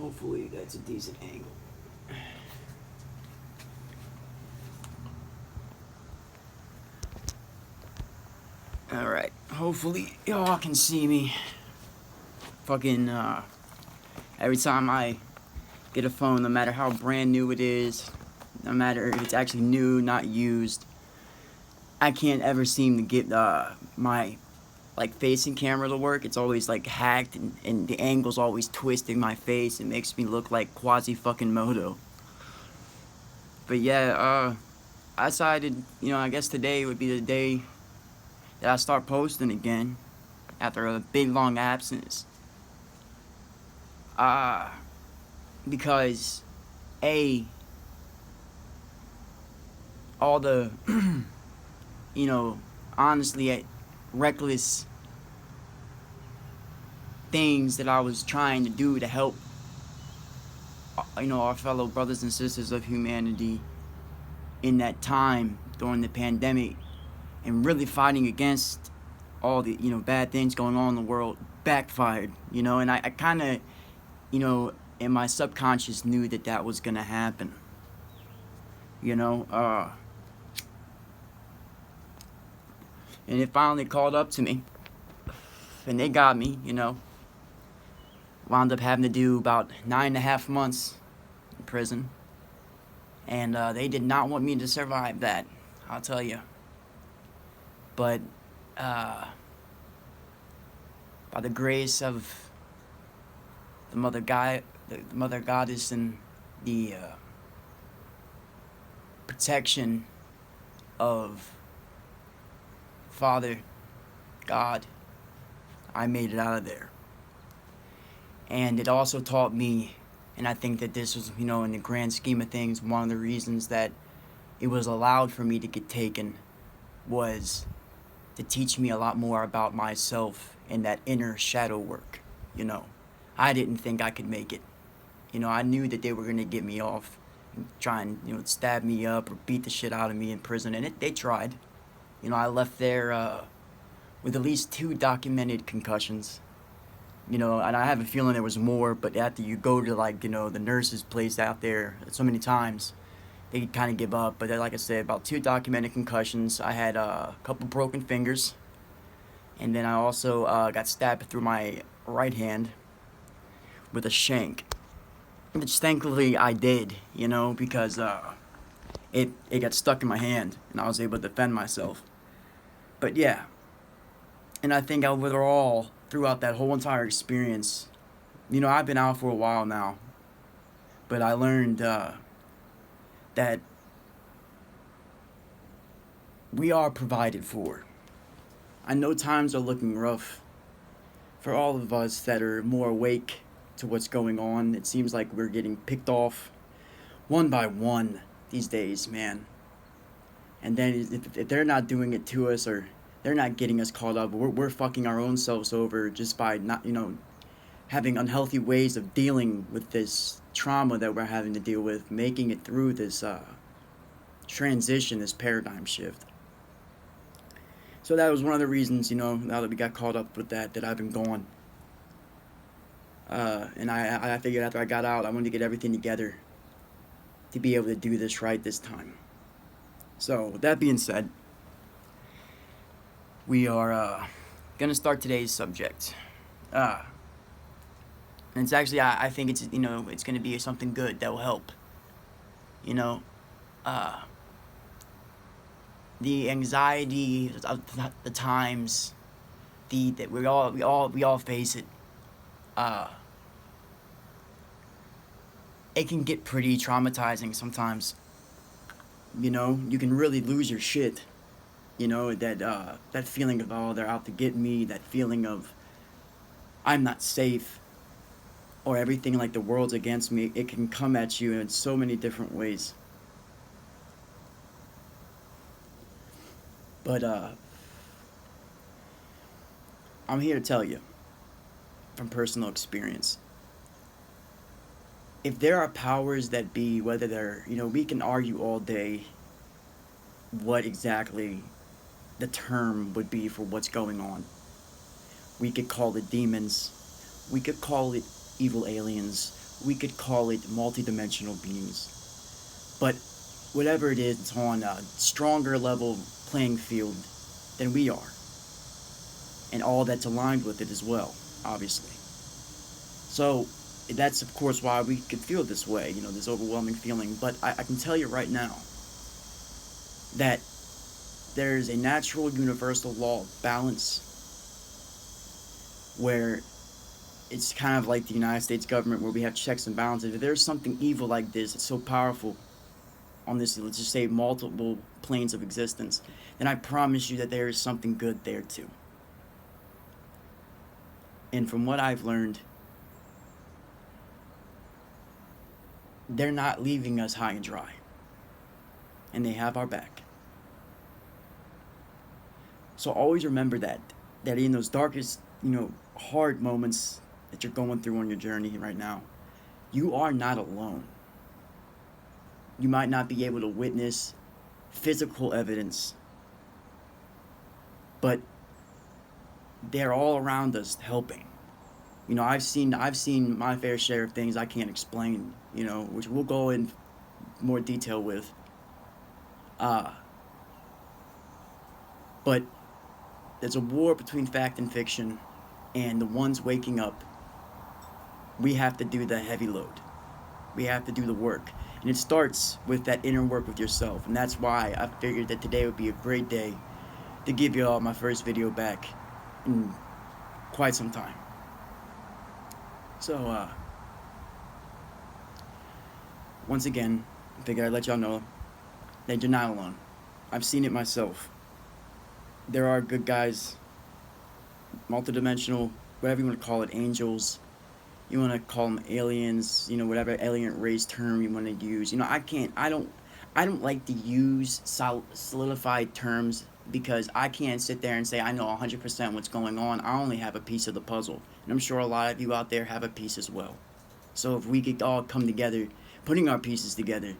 Hopefully that's a decent angle. Alright, hopefully y'all can see me. Fucking, every time I get a phone, no matter how brand new it is, no matter if it's actually new, not used, I can't ever seem to get, my, like, facing camera to work. It's always, like, hacked, and the angle's always twisting my face. It makes me look like Quasi-fucking-Modo. But yeah, I decided, I guess today would be the day that I start posting again after a big long absence. Because all the honestly reckless things that I was trying to do to help our fellow brothers and sisters of humanity in that time during the pandemic, and really fighting against all the bad things going on in the world, backfired. And I kind of in my subconscious knew that was gonna happen. And it finally called up to me, and they got me. Wound up having to do about 9.5 months in prison, and they did not want me to survive that, I'll tell you. But by the grace of the mother goddess, and the protection of Father God, I made it out of there. And it also taught me, and I think that this was, in the grand scheme of things, one of the reasons that it was allowed for me to get taken, was to teach me a lot more about myself and that inner shadow work. I didn't think I could make it. I knew that they were going to get me off and try and, stab me up or beat the shit out of me in prison, and they tried. I left there with at least 2 documented concussions. And I have a feeling there was more, but after you go to, the nurse's place out there so many times, they kind of give up. But like I said, about 2 documented concussions. I had a couple broken fingers, and then I also got stabbed through my right hand with a shank, which thankfully I did, because it got stuck in my hand, and I was able to defend myself. But yeah, and I think overall, throughout that whole entire experience, I've been out for a while now, but I learned that we are provided for. I know times are looking rough for all of us that are more awake to what's going on. It seems like we're getting picked off one by one these days, man. And then if they're not doing it to us, or they're not getting us caught up, we're fucking our own selves over just by not, having unhealthy ways of dealing with this trauma that we're having to deal with, making it through this transition, this paradigm shift. So that was one of the reasons, now that we got caught up with that I've been gone. And I figured after I got out, I wanted to get everything together to be able to do this right this time. So, with that being said, we are going to start today's subject. And it's actually, I think it's, it's going to be something good that will help. The anxiety of the times, that we all face it. It can get pretty traumatizing sometimes. You can really lose your shit. That feeling of, oh, they're out to get me, that feeling of I'm not safe, or everything like the world's against me. It can come at you in so many different ways. But I'm here to tell you from personal experience, if there are powers that be, whether they're, we can argue all day what exactly the term would be for what's going on. We could call it demons. We could call it evil aliens. we could call it multidimensional beings. But whatever it is, it's on a stronger level playing field than we are. And all that's aligned with it as well, obviously. So that's of course why we could feel this way, this overwhelming feeling. But I can tell you right now that there's a natural universal law of balance where it's kind of like the United States government where we have checks and balances. If there's something evil like this, it's so powerful on this, let's just say, multiple planes of existence, then I promise you that there is something good there too. And from what I've learned, they're not leaving us high and dry. And they have our back. So always remember that in those darkest, hard moments that you're going through on your journey right now, you are not alone. You might not be able to witness physical evidence, but they're all around us helping. I've seen my fair share of things I can't explain, which we'll go in more detail with. But there's a war between fact and fiction, and the ones waking up, we have to do the heavy load. We have to do the work. And it starts with that inner work with yourself. And that's why I figured that today would be a great day to give you all my first video back in quite some time. So, once again, I figured I'd let y'all know that you're not alone. I've seen it myself. There are good guys, multidimensional, whatever you want to call it, angels. You want to call them aliens, whatever alien race term you want to use. I don't like to use solidified terms because I can't sit there and say I know 100% what's going on. I only have a piece of the puzzle. And I'm sure a lot of you out there have a piece as well. So if we could all come together, putting our pieces together,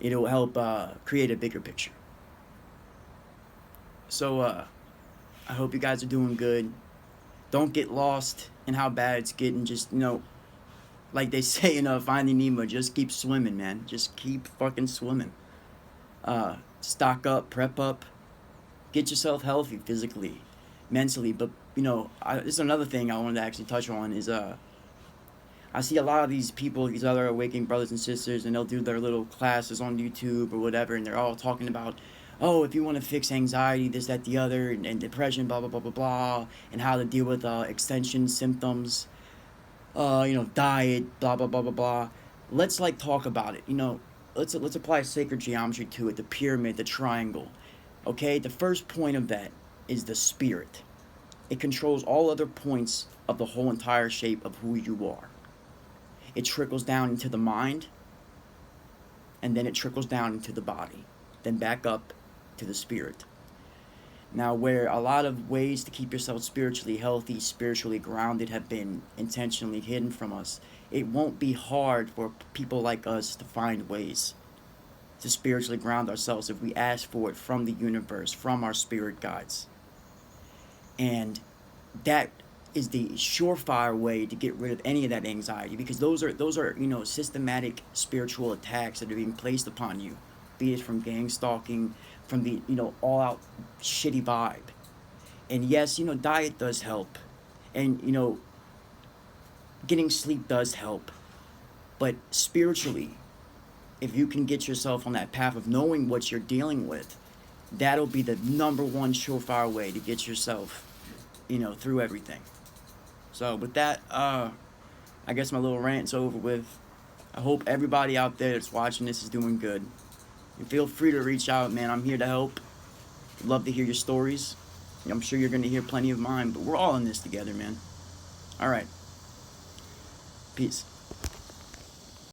it'll help create a bigger picture. So I hope you guys are doing good. Don't get lost in how bad it's getting. Just, like they say in Finding Nemo, just keep swimming, man. Just keep fucking swimming. Stock up, prep up. Get yourself healthy physically, mentally. But, this is another thing I wanted to actually touch on is I see a lot of these people, these other awakening brothers and sisters, and they'll do their little classes on YouTube or whatever, and they're all talking about, oh, if you want to fix anxiety, this, that, the other, and depression, blah, blah, blah, blah, blah, and how to deal with extension symptoms, diet, blah, blah, blah, blah, blah. Let's, talk about it, let's apply sacred geometry to it, the pyramid, the triangle, okay? The first point of that is the spirit. It controls all other points of the whole entire shape of who you are. It trickles down into the mind, and then it trickles down into the body, then back up to the spirit. Now, where a lot of ways to keep yourself spiritually healthy, spiritually grounded have been intentionally hidden from us, it won't be hard for people like us to find ways to spiritually ground ourselves if we ask for it from the universe, from our spirit guides. And that is the surefire way to get rid of any of that anxiety, because those are systematic spiritual attacks that are being placed upon you, be it from gang stalking, from the all out shitty vibe. And yes, diet does help, and getting sleep does help, but spiritually, if you can get yourself on that path of knowing what you're dealing with, that'll be the number one surefire way to get yourself through everything. So with that, I guess my little rant's over with. I hope everybody out there that's watching this is doing good. And feel free to reach out, man. I'm here to help. Love to hear your stories. I'm sure you're going to hear plenty of mine, but we're all in this together, man. All right. Peace.